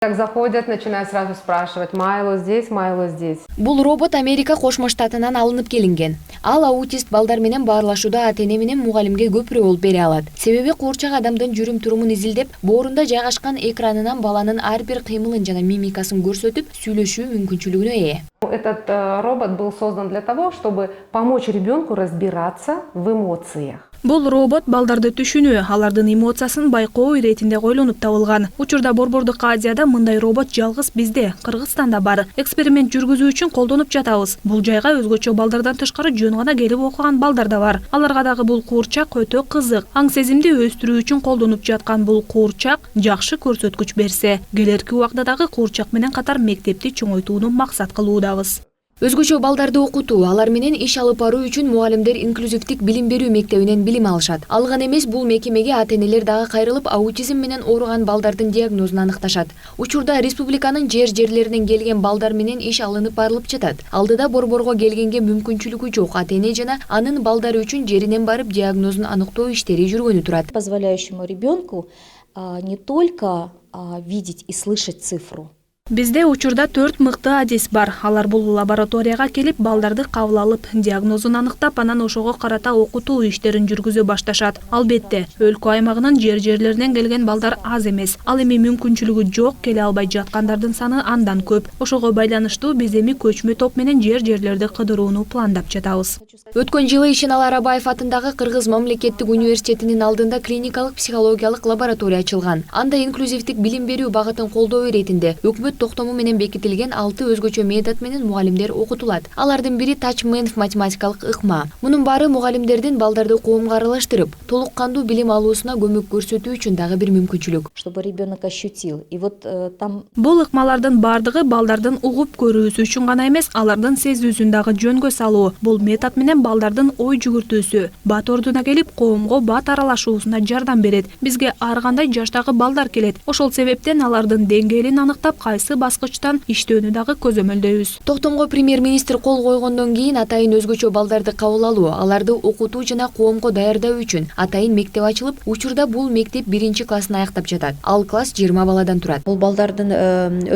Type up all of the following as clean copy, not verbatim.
Как заходят, начинают сразу спрашивать, Майло здесь, Майло здесь. Бул робот Америка Кошмо Штатынан алынып келинген. Ал аутист балдар менен баарлашууда ата-эне менен мугалимге көпүрө болуп бере алат. Себеби куурчак адамдын жүрүм-турумун изилдеп, боорунда жайгашкан экранынан баланын ар бир кыймылын жана мимикасын көрсөтүп, сүйлөшүү мүмкүнчүлүгүнө ээ. Этот робот был создан для того, чтобы помочь ребенку разбираться в эмоциях. Бул робот балдарды түшүнүү, алардын эмоциясын байкоо иретинде койлонуп табылган. Учурда Борбордук Азияда мындай робот жалгыз бизде, Кыргызстанда бар. Эксперимент жүргүзүү үчүн колдонуп жатабыз. Бул жайга өзгөчө балдардан тышкары жөн гана келип окуган балдар да бар. Аларга дагы бул куурчак өтө кызык. Аң сезимди өстүрүү үчүн колдонуп жаткан бул куурчак жакшы көрсөткүч берсе, келерки убакта дагы куурчак менен катар мектепти чоңойтууну максат кылуудабыз. Өзгөчө балдарды окутуу, алар менен иш алып баруу үчүн мугалимдер инклюзивдик билим берүү мектебинен билим алышат. Ал гана эмес, бул мекемеге ата-энелер дагы кайрылып, аутизм менен ооруган балдардын диагнозун аныкташат. Учурда республиканын жерлеринен келген балдар менен иш алынып барылып жатат. Алдыда борборго келгенге мүмкүнчүлүгү жок ата-эне жана анын балдары үчүн жеринен барып диагнозун аныктоо иштери жүргөнү турат. Позволяющему ребенку не только видеть и слышать цифру. Бизде учурда 4 мыкты адис бар. Алар бул лабораторияга келип, балдарды кабыл алып, диагнозун аныктап, анан ошого карата окутуу иштерин жүргүзө башташат. Албетте, өлкө аймагынын жерлеринен келген балдар аз эмес. Ал эми мүмкүнчүлүгү жок келе албай жаткандардын саны андан көп. Ошого байланыштуу биз эми көчмө топ менен жерлерди кыдырууну пландап жатабыз. Өткөн жылы Ишенал Арабаев атындагы Кыргыз мамлекеттик университетинин алдында клиникалык психологиялык лаборатория ачылган. Анда инклюзивдик билим берүү багытын колдоо иретинде өкмөт токтому менен бекитилген 6 өзгөчө метод менен мугалимдер окутулат. Алардын бири Тачменов математикалык ыкма. Мунун баары мугалимдердин балдарды коомго аралаштырып, толук кандуу билим алуусуна көмөк көрсөтүү үчүн дагы бир мүмкүнчүлүк. Чтобы ребенок ощутил. И вот там Бул ыкмалардын бардыгы балдардын угуп көрүүсү үчүн гана эмес, алардын сезүүсүн дагы жөнгө салуу. Бул метод менен балдардын ой жүгүртүүсү, бат ордуна келип, коомго бат аралашуусуна жардам берет. Бизге ар кандай жаштагы балдар келет. Ошол себептен алардын деңгээлин аныктап, кайсы баскычтан иштөөнү дагы көзөмөлдөйбүз. Токтомго премьер-министр кол койгондон кийин атайын өзгөчө балдарды кабыл алуу, аларды окутуу жана коомго даярдоо үчүн атайын мектеп ачылып, учурда бул мектеп 1-классын аяктап жатат. Ал класс 20 баладан турат. Бул балдардын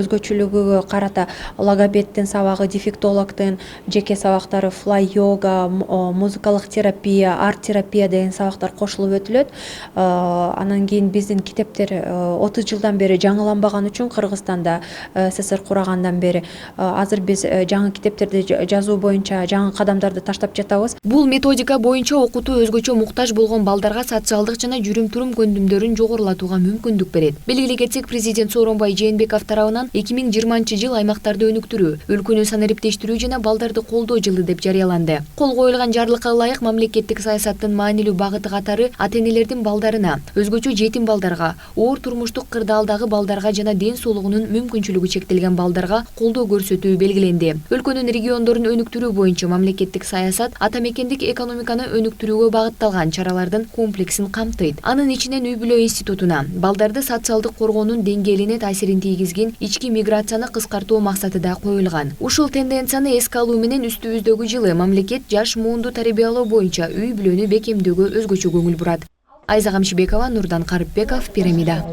өзгөчөлүгүгө карата логопедтин сабагы, дефектологдун жеке сабактары, флай-йога, музыкалык терапия, арт-терапия деген сабактар кошулуп өтүлөт. Анан кийин биздин китептер 30 жылдан бери жаңыланбаган үчүн Кыргызстанда СССР курагандан бери азыр биз жаңы китептерди жазуу боюнча жаңы кадамдарды таштап жатабыз. Бул методика боюнча окутуу өзгөчө муктаж болгон балдарга социалдык жана жүрүм-турум көндүмдөрүн жогорулатууга мүмкүндүк берет. Белгилей кетсек, президент Сооронбай Жээнбеков тарабынан 2020-жыл аймактарды өнүктүрүү, өлкөнү санариптештирүү жана балдарды колдоо жылы деп жарыяланды. Кол коюлган жарлыкка ылайык мамлекеттик саясаттын маанилүү багыты катары ата-энелердин балдарына, өзгөчө жетим балдарга, оор турмуштук кырдаалдагы балдарга жана ден соолугунун мүмкүнчүлүгү чектелген балдарга колдоо көрсөтүү белгиленди. Өлкөнүн региондорун өнүктүрүү боюнча мамлекеттик саясат ата мекендик экономиканы өнүктүрүүгө багытталган чаралардын комплексин камтыйт. Анын ичинен үй-бүлө институтуна балдарды социалдык коргоонун деңгээлине таасирин тийгизген ички миграцияны кыскартуу максаты да коюлган. Ушул тенденцияны эске алуу менен үстүбүздөгү жылы мамлекет жаш муунду тарбиялоо боюнча үй-бүлөнү бекемдөөгө өзгөчө көңүл бурат. Айза Камшыбекова, Нурдан Карыпбеков, Пирамида.